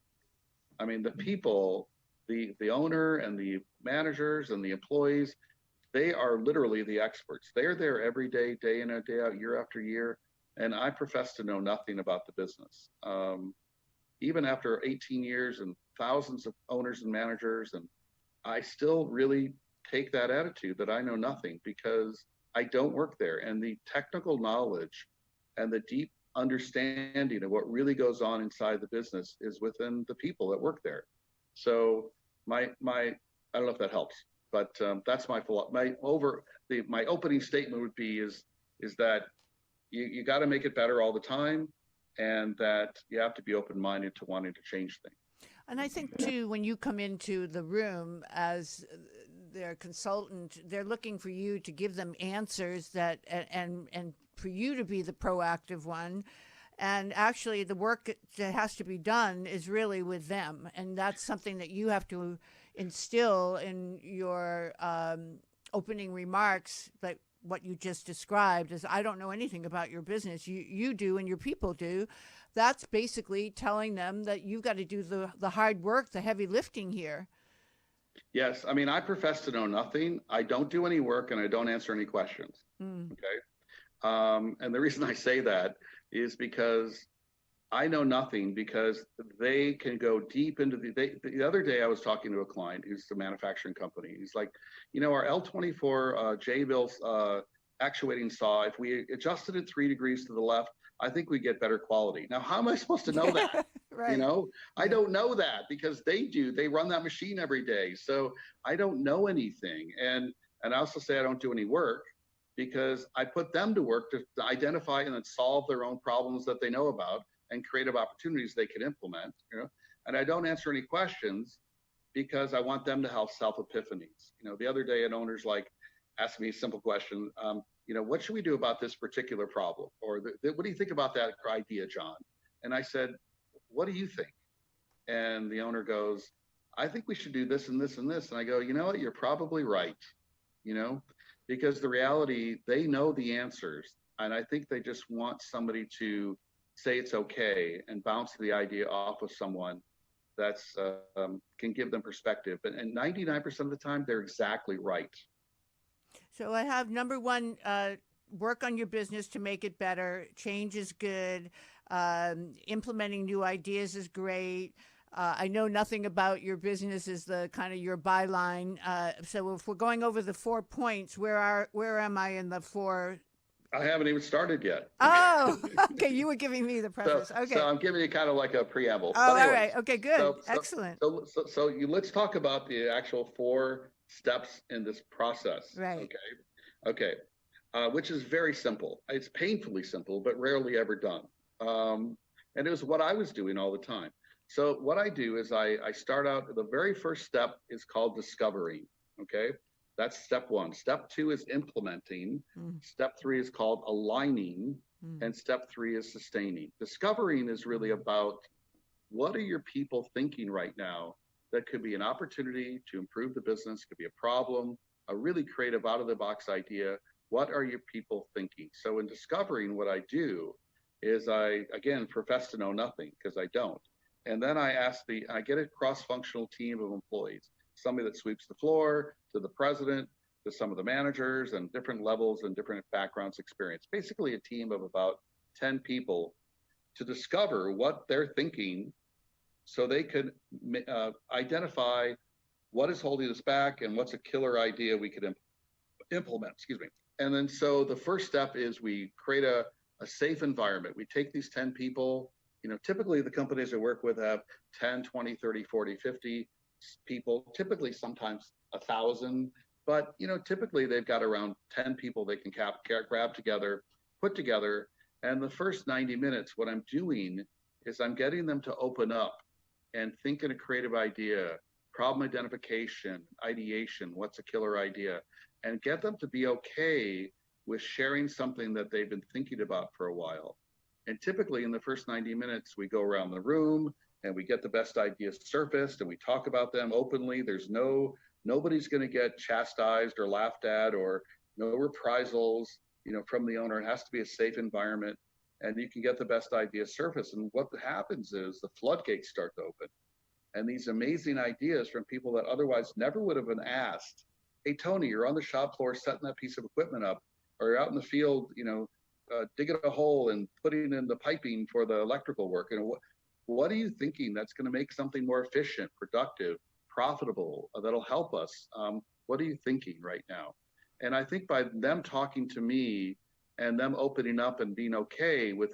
S2: I mean, the people, the owner and the managers and the employees, they are literally the experts. They're there every day, day in and day out, year after year. And I profess to know nothing about the business. Even after 18 years and thousands of owners and managers, and I still really take that attitude that I know nothing because I don't work there. And the technical knowledge and the deep understanding of what really goes on inside the business is within the people that work there. So my I don't know if that helps, but that's my opening statement would be is that you got to make it better all the time, and that you have to be open-minded to wanting to change things.
S1: And I think too, when you come into the room as their consultant, they're looking for you to give them answers that and for you to be the proactive one. And actually, the work that has to be done is really with them, and that's something that you have to instill in your opening remarks. Like what you just described is, I don't know anything about your business. You do, and your people do. That's basically telling them that you've got to do the hard work, the heavy lifting here.
S2: Yes. I mean, I profess to know nothing. I don't do any work and I don't answer any questions. Okay. And the reason I say that is because I know nothing, because they can go deep into the other day I was talking to a client who's a manufacturing company. He's like, our L24 J-bill actuating saw, if we adjusted it 3 degrees to the left, I think we get better quality. Now, how am I supposed to know that?
S1: Right.
S2: I don't know that because they run that machine every day. So I don't know anything. And I also say I don't do any work because I put them to work to identify and then solve their own problems that they know about and creative opportunities they can implement. And I don't answer any questions because I want them to have self-epiphanies. The other day an owner's asked me a simple question. What should we do about this particular problem? Or what do you think about that idea, John? And I said, what do you think? And the owner goes, I think we should do this and this and this. And I go, you know what? You're probably right. Because the reality, they know the answers. And I think they just want somebody to say it's okay and bounce the idea off of someone that's can give them perspective. And 99% of the time, they're exactly right.
S1: So I have number 1, work on your business to make it better. Change is good. Implementing new ideas is great. I know nothing about your business is the kind of your byline. So if we're going over the 4 points, where am I in the 4?
S2: I haven't even started yet.
S1: Oh, okay. You were giving me the preface. Okay.
S2: So I'm giving you kind of like a preamble.
S1: Oh, all right. Okay, good. Excellent.
S2: So let's talk about the actual 4 steps in this process.
S1: Right.
S2: Okay. Which is very simple. It's painfully simple, but rarely ever done. And it was what I was doing all the time. So what I do is I start out, the very first step is called discovering. Okay. That's step 1. Step 2 is implementing. Step 3 is called aligning. And step 3 is sustaining. Discovering is really about what are your people thinking right now that could be an opportunity to improve the business, could be a problem, a really creative out-of-the-box idea. What are your people thinking? So in discovering, what I do is I, again, profess to know nothing because I don't. And then I get a cross-functional team of employees, somebody that sweeps the floor, to the president, to some of the managers and different levels and different backgrounds, experience. Basically a team of about 10 people to discover what they're thinking so they could identify what is holding us back and what's a killer idea we could implement, excuse me. And then so the first step is we create a safe environment. We take these 10 people, typically the companies I work with have 10, 20, 30, 40, 50 people, typically sometimes 1,000, but typically they've got around 10 people they can grab together, put together. And the first 90 minutes, what I'm doing is I'm getting them to open up and think in a creative idea, problem identification, ideation, what's a killer idea, and get them to be okay with sharing something that they've been thinking about for a while. And typically in the first 90 minutes, we go around the room and we get the best ideas surfaced and we talk about them openly. Nobody's going to get chastised or laughed at or no reprisals, from the owner. It has to be a safe environment and you can get the best ideas surfaced. And what happens is the floodgates start to open and these amazing ideas from people that otherwise never would have been asked. Hey, Tony, you're on the shop floor setting that piece of equipment up, or you're out in the field, digging a hole and putting in the piping for the electrical work. What are you thinking that's going to make something more efficient, productive, profitable, that'll help us? What are you thinking right now? And I think by them talking to me and them opening up and being okay with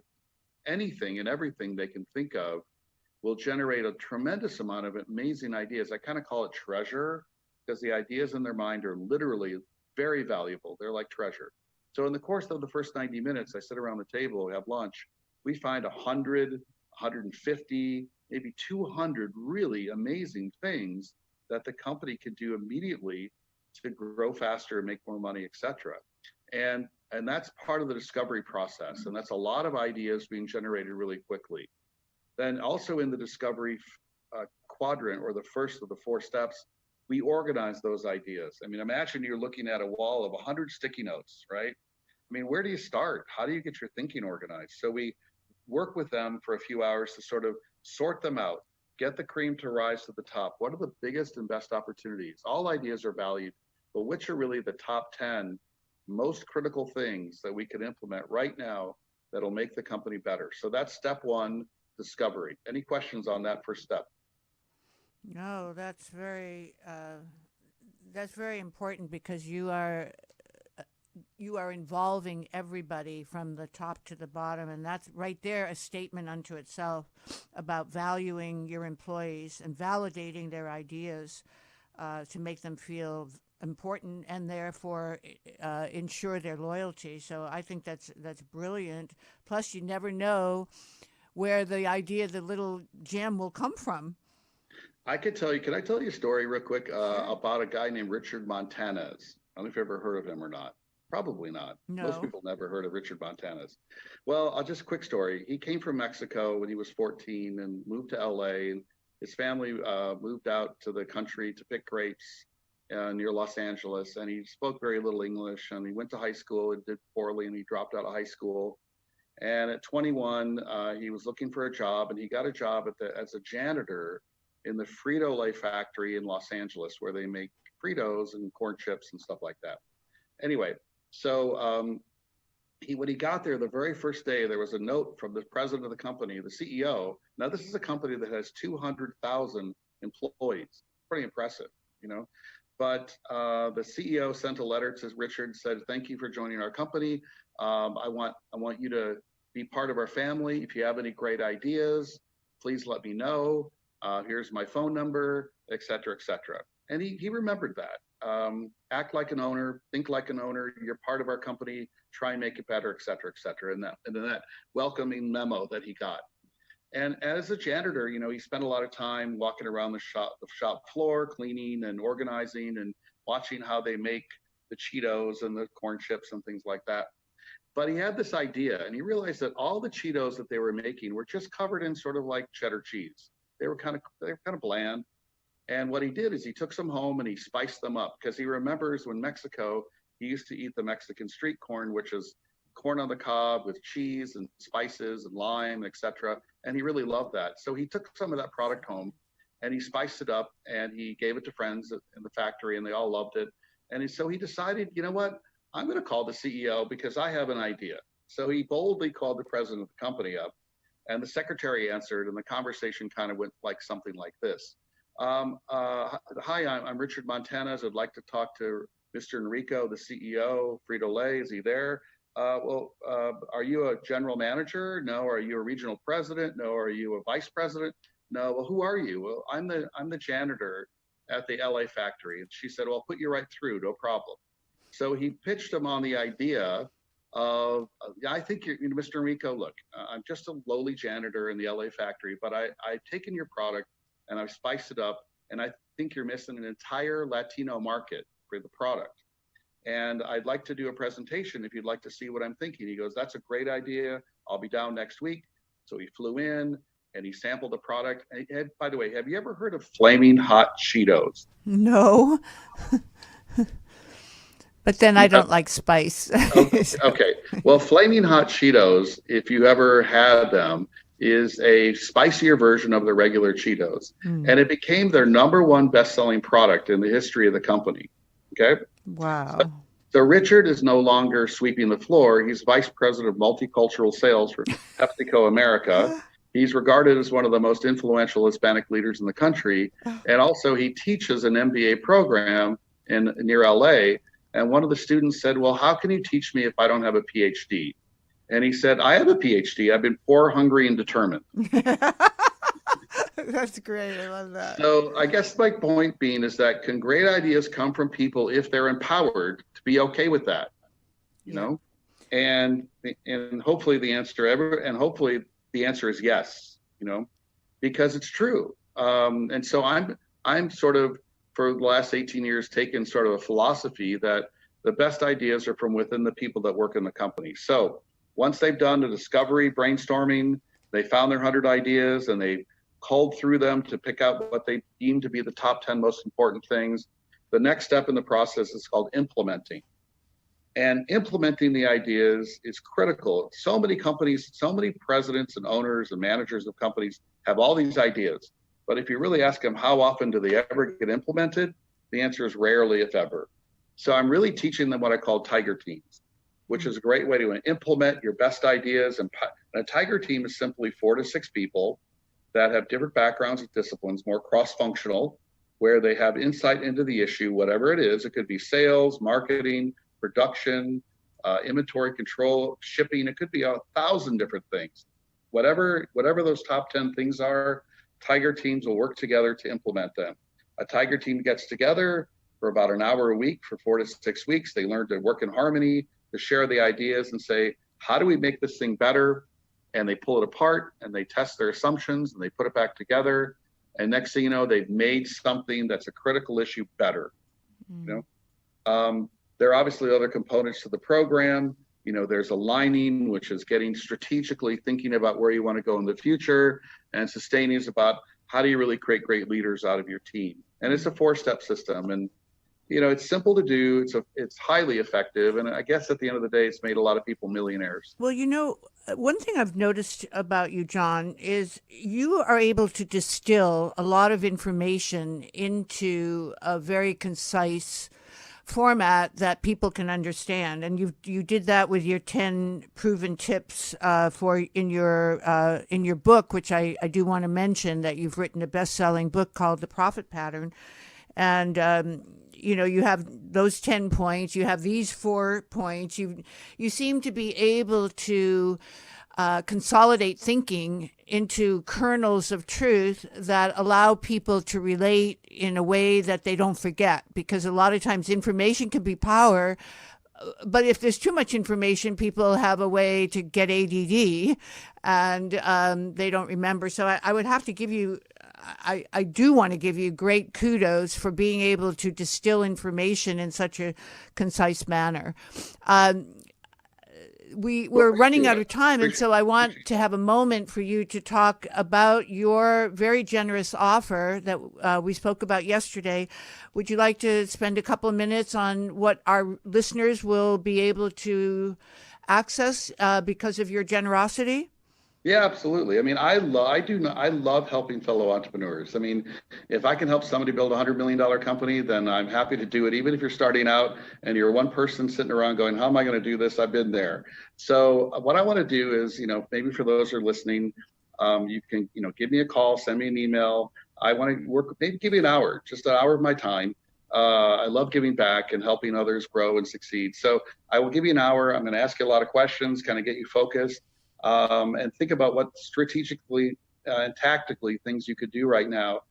S2: anything and everything they can think of will generate a tremendous amount of amazing ideas. I kind of call it treasure because the ideas in their mind are literally very valuable. They're like treasure. So in the course of the first 90 minutes, I sit around the table, we have lunch, we find 100, 150, maybe 200 really amazing things that the company can do immediately to grow faster and make more money, et cetera. And that's part of the discovery process. And that's a lot of ideas being generated really quickly. Then also in the discovery quadrant, or the first of the 4 steps, we organize those ideas. I mean, imagine you're looking at a wall of 100 sticky notes, right? I mean, where do you start? How do you get your thinking organized? So we work with them for a few hours to sort of sort them out, get the cream to rise to the top. What are the biggest and best opportunities? All ideas are valued, but which are really the top 10 most critical things that we can implement right now that'll make the company better? So that's step 1, discovery. Any questions on that first step?
S1: No, that's very important because you are involving everybody from the top to the bottom, and that's right there a statement unto itself about valuing your employees and validating their ideas to make them feel important and therefore ensure their loyalty. So I think that's brilliant. Plus, you never know where the idea, the little gem, will come from.
S2: I could tell you, can I tell you a story real quick about a guy named Richard Montanez? I don't know if you've ever heard of him or not. Probably not.
S1: No.
S2: Most people never heard of Richard Montanez. Well, I'll just quick story. He came from Mexico when he was 14 and moved to LA. And his family moved out to the country to pick grapes near Los Angeles. And he spoke very little English. And he went to high school and did poorly. And he dropped out of high school. And at 21, he was looking for a job. And he got a job as a janitor in the Frito-Lay factory in Los Angeles, where they make Fritos and corn chips and stuff like that. Anyway, so when he got there, the very first day, there was a note from the president of the company, the CEO. Now, this is a company that has 200,000 employees. Pretty impressive, But the CEO sent a letter to Richard, said, "Thank you for joining our company. I want you to be part of our family. If you have any great ideas, please let me know. Here's my phone number, et cetera, et cetera." And he remembered that. Act like an owner, think like an owner. You're part of our company. Try and make it better, et cetera, et cetera. And then that welcoming memo that he got. And as a janitor, he spent a lot of time walking around the shop floor, cleaning and organizing and watching how they make the Cheetos and the corn chips and things like that. But he had this idea, and he realized that all the Cheetos that they were making were just covered in sort of like cheddar cheese. They were kind of bland. And what he did is he took some home and he spiced them up, because he remembers when Mexico, he used to eat the Mexican street corn, which is corn on the cob with cheese and spices and lime, etc. And he really loved that. So he took some of that product home and he spiced it up and he gave it to friends in the factory, and they all loved it. And so he decided, you know what, I'm going to call the CEO because I have an idea. So he boldly called the president of the company up And the secretary answered, and the conversation kind of went like something like this. Hi, I'm Richard Montanez. I'd like to talk to Mr. Enrico, the CEO, Frito-Lay. Is he there? Are you a general manager? No. Are you a regional president? No. Are you a vice president? No. Well, who are you? Well, I'm the janitor at the LA factory. And she said, well, I'll put you right through, no problem. So he pitched him on the idea of, I think you're, Mr. Enrico, look, I'm just a lowly janitor in the LA factory, but I've taken your product and I've spiced it up, and I think you're missing an entire Latino market for the product. And I'd like to do a presentation if you'd like to see what I'm thinking. He goes, that's a great idea. I'll be down next week. So he flew in and he sampled the product. And by the way, have you ever heard of Flaming Hot Cheetos?
S1: No. But then I don't like spice.
S2: Okay. Well, Flaming Hot Cheetos, if you ever had them, is a spicier version of the regular Cheetos. And it became their #1 best-selling product in the history of the company. Okay.
S1: Wow.
S2: So Richard is no longer sweeping the floor. He's vice president of multicultural sales for PepsiCo America. He's regarded as one of the most influential Hispanic leaders in the country. And also he teaches an MBA program near LA. And one of the students said, well, how can you teach me if I don't have a PhD? And he said, I have a PhD. I've been poor, hungry, and determined.
S1: That's great. I love that.
S2: So I guess my point being is that can great ideas come from people if they're empowered to be okay with that, you know? And hopefully the answer is yes, you know, because it's true. And so I'm sort of, for the last 18 years, taken sort of a philosophy that the best ideas are from within the people that work in the company. So once they've done the discovery, brainstorming, they found their 100 ideas and they culled through them to pick out what they deem to be the top 10 most important things. The next step in the process is called implementing. And implementing the ideas is critical. So many companies, so many presidents and owners and managers of companies have all these ideas. But if you really ask them how often do they ever get implemented, the answer is rarely, if ever. So I'm really teaching them what I call tiger teams, which is a great way to implement your best ideas. And a tiger team is simply 4 to 6 people that have different backgrounds and disciplines, more cross-functional, where they have insight into the issue, whatever it is. It could be sales, marketing, production, inventory control, shipping. It could be 1,000 different things. Whatever those top 10 things are, tiger teams will work together to implement them. A tiger team gets together for about an hour a week for 4 to 6 weeks. They learn to work in harmony, to share the ideas and say, how do we make this thing better? And they pull it apart and they test their assumptions and they put it back together. And next thing you know, they've made something that's a critical issue better. You know, there are obviously other components to the program. You know, there's aligning, which is getting strategically thinking about where you want to go in the future, and sustaining is about how do you really create great leaders out of your team. And it's a 4-step system, and you know, it's simple to do. It's highly effective, and I guess at the end of the day, it's made a lot of people millionaires.
S1: Well, you know, one thing I've noticed about you, John, is you are able to distill a lot of information into a very concise format that people can understand, and you did that with your 10 proven tips in your book, which I do want to mention that you've written a best-selling book called The Profit Pattern, and you know, you have those 10 points, you have these 4 points, you seem to be able to consolidate thinking into kernels of truth that allow people to relate in a way that they don't forget, because a lot of times information can be power, but if there's too much information, people have a way to get ADD and they don't remember. So I would have to give you, I do want to give you great kudos for being able to distill information in such a concise manner. We're running out of time, and so I want to have a moment for you to talk about your very generous offer that we spoke about yesterday. Would you like to spend a couple of minutes on what our listeners will be able to access because of your generosity?
S2: Yeah, absolutely. I mean, I love helping fellow entrepreneurs. I mean, if I can help somebody build a $100 million company, then I'm happy to do it. Even if you're starting out and you're one person sitting around going, how am I going to do this? I've been there. So what I want to do is, you know, maybe for those who are listening, You can, give me a call, send me an email. I want to work, maybe give me an hour, just an hour of my time. I love giving back and helping others grow and succeed. So I will give you an hour. I'm going to ask you a lot of questions, kind of get you focused, and think about what strategically and tactically things you could do right now.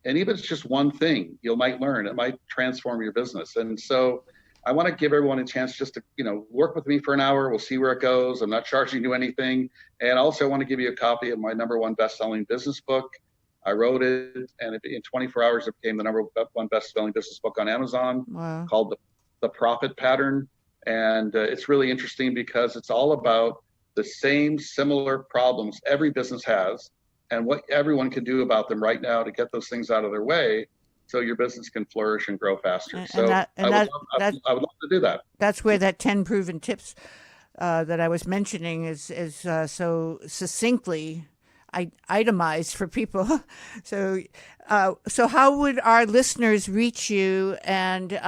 S2: And even if it's just one thing you might learn, it might transform your business. And so I want to give everyone a chance just to, work with me for an hour. We'll see where it goes. I'm not charging you anything. And also I want to give you a copy of my #1 best-selling business book. I wrote it, and in 24 hours, it became the #1 best-selling business book on Amazon.
S1: Wow.
S2: Called the Profit Pattern. And it's really interesting because it's all about the same similar problems every business has and what everyone can do about them right now to get those things out of their way so your business can flourish and grow faster. I would love to do that.
S1: That's where that 10 proven tips that I was mentioning is so succinctly itemized for people. So how would our listeners reach you, and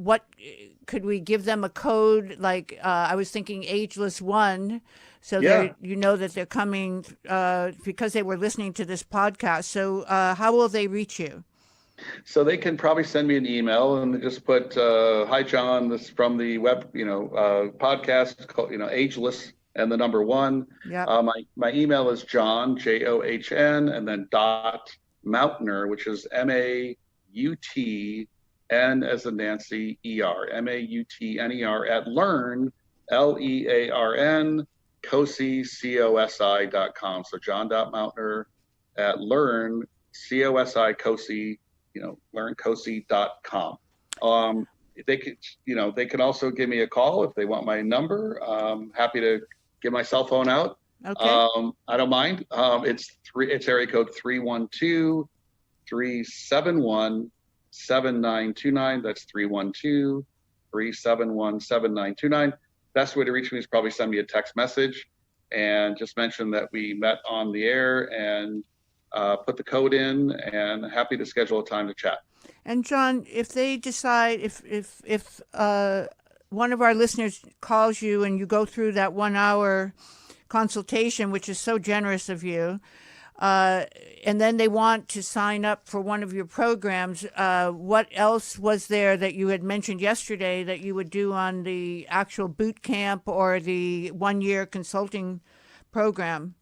S1: what could we give them a code? Like I was thinking Ageless 1, so that that they're coming because they were listening to this podcast. So how will they reach you?
S2: So they can probably send me an email and just put, "Hi John, this is from the web, podcast called, Ageless and the #1."
S1: Yeah.
S2: My email is John, JOHN, and then .Mautner, which is MAUTN as in Nancy, ER, MAUTNER at learn, LEARN, COSI, COSI.com. So John.Mautner at learn, COSI, COSI, learncosi.com. They can also give me a call if they want my number. Happy to give my cell phone out.
S1: Okay.
S2: I don't mind. It's area code 312-371-7929. That's 312-371-7929. Best way to reach me is probably send me a text message and just mention that we met on the air and put the code in, and happy to schedule a time to chat.
S1: And John, if they decide, if one of our listeners calls you and you go through that 1 hour consultation, which is so generous of you, and then they want to sign up for one of your programs, what else was there that you had mentioned yesterday that you would do on the actual boot camp or the 1 year consulting program?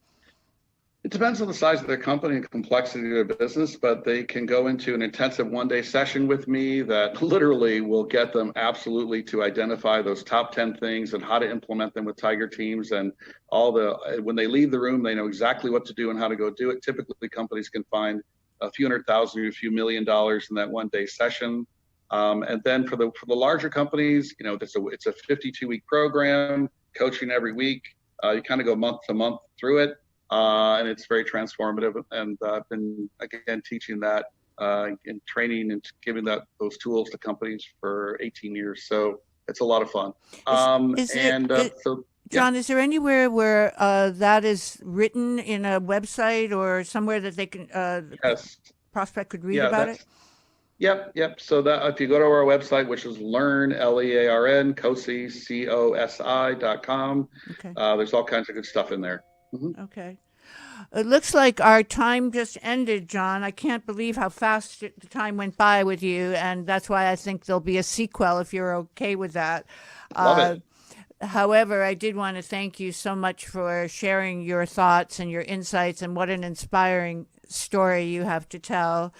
S2: It depends on the size of their company and complexity of their business, but they can go into an intensive 1-day session with me that literally will get them absolutely to identify those top 10 things and how to implement them with Tiger teams. And when they leave the room, they know exactly what to do and how to go do it. Typically, companies can find a few $100,000 or a few $1 million in that 1-day session. And then for the larger companies, it's a 52-week program, coaching every week. You kind of go month to month through it. And it's very transformative. And I've been, again, teaching that and training and giving those tools to companies for 18 years. So it's a lot of fun.
S1: John, is there anywhere where that is written in a website or somewhere that they can,
S2: yes,
S1: prospect could read about it?
S2: Yep. So that if you go to our website, which is learn, LEARN, COSI, COSI.com,
S1: okay.
S2: There's all kinds of good stuff in there. Mm-hmm.
S1: Okay. It looks like our time just ended, John. I can't believe how fast the time went by with you, and that's why I think there'll be a sequel if you're okay with that.
S2: Love it.
S1: However, I did want to thank you so much for sharing your thoughts and your insights, and what an inspiring story you have to tell.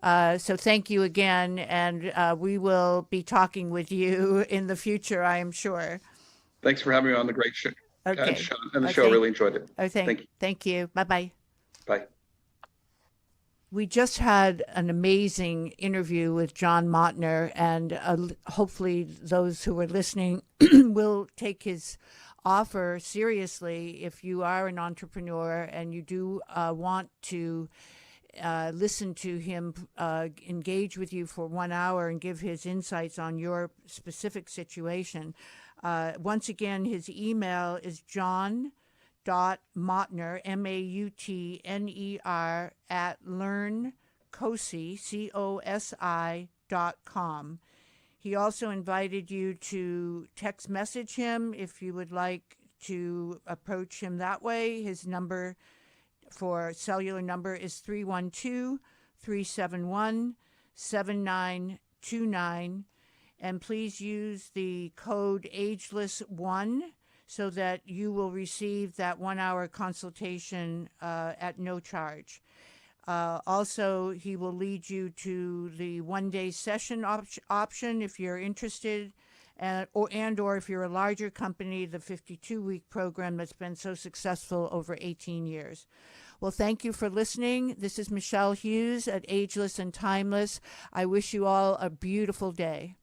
S1: So thank you again, and we will be talking with you in the future, I am sure.
S2: Thanks for having me on the great show.
S1: Okay.
S2: And the show, really enjoyed it.
S1: Thank you. Bye-bye.
S2: Bye.
S1: We just had an amazing interview with John Mautner, and hopefully those who are listening will take his offer seriously. If you are an entrepreneur and you do want to listen to him engage with you for 1 hour and give his insights on your specific situation, once again, his email is john.mautner, MAUTNER, at learncosi, COSI.com. He also invited you to text message him if you would like to approach him that way. His number for cellular number is 312-371-7929. And please use the code AGELESS1 so that you will receive that 1-hour consultation at no charge. Also, he will lead you to the one-day session option if you're interested, or if you're a larger company, the 52-week program that's been so successful over 18 years. Well, thank you for listening. This is Michelle Hughes at Ageless and Timeless. I wish you all a beautiful day.